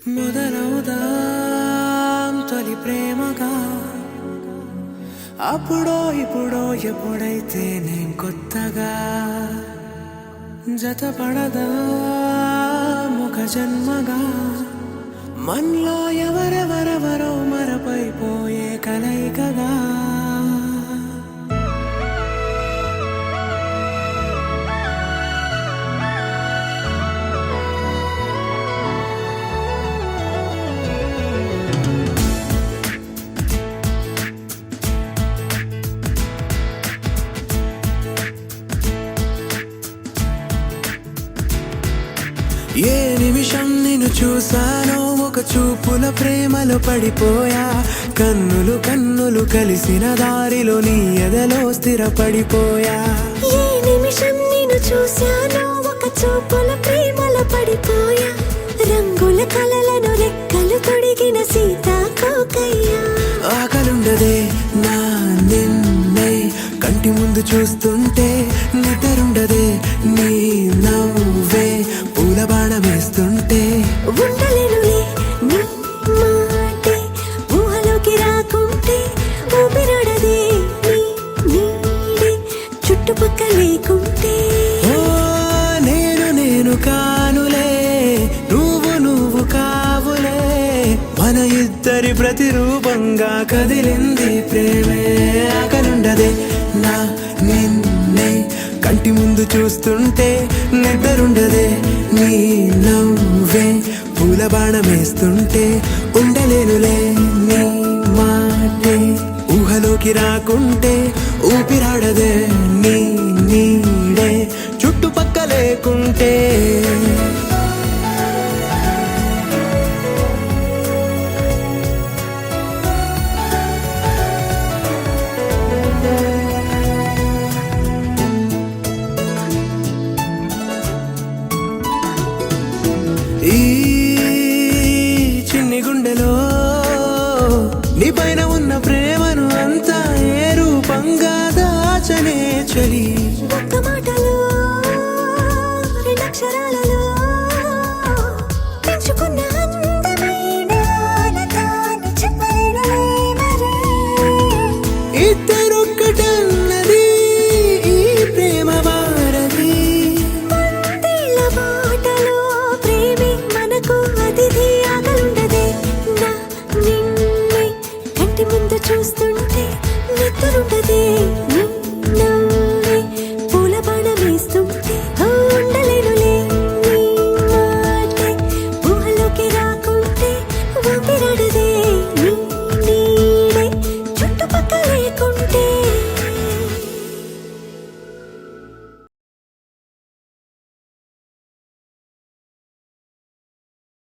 మొదలవుదాం తొలి ప్రేమగా అప్పుడో ఇప్పుడో ఎప్పుడైతే నేను కొత్తగా జతపడదా ముఖ జన్మగా మనలో ఎవరెవరెవరో మరపైపోయే కలయికగా ఏ నిమిషం నిన్ను చూసానో ఒక చూపుల ప్రేమలో పడిపోయా కన్నులు కన్నులు కలిసిన దారిలో నీ ఎదలో స్థిరపడిపోయా ఏ నిమిషం నిన్ను చూసానో ఒక చూపుల ప్రేమలో పడిపోయా రంగుల కలలను రెక్కలు తొడిగిన సీతాకోకయ్యా ఆకలుండదే నా నిన్నే కంటి ముందు చూస్తుంటే నిద్రుండదే నీ నవ్వే పూల బాణమేస్తుంటే ఉండలేనులే నీ మాటే ఊహలోకి రాకుంటే ఊపిరాడదే నీ నీడే చుట్టుపక్కల లేకుంటే ఓ నేను కానులే నువ్వు కావులే మన ఇద్దరి ప్రతిరూపంగా కదిలింది ప్రేమే ఆకలుండదే నా నిన్నే కంటి ముందు చూస్తుంటే నిద్రుండదే నీ నవ్వే పూల బాణమేస్తుంటే ఉండలేనులే నీ మాటే ఊహలోకి రాకుంటే ఊపిరాడదే నీ నీడే చుట్టుపక్క లేకుంటే ఈ చిన్ని గుండెలో నీ పైన ఉన్న ప్రేమను అంతా ఏ రూపంగా దాచనే చలి ఒక్క మాటలో రెండక్షరాలలో పెంచుకున్న అందమైన ఆనతాన్ని చెప్పలేనులే మరి ఇద్దరొక్కటన్నది ఈ ప్రేమ వారది వందేళ్ల బాటలో ప్రేమే మనకు అతిథి ఆగలుండదే నా నిన్నే కంటి ముందు చూస్తుంటే నిద్రుండదే నీ నవ్వే పూల బాణమేస్తుంటే ఉండలేనులే నీ మాటే ఊహలోకి రాకుంటే ఊపిరాడదే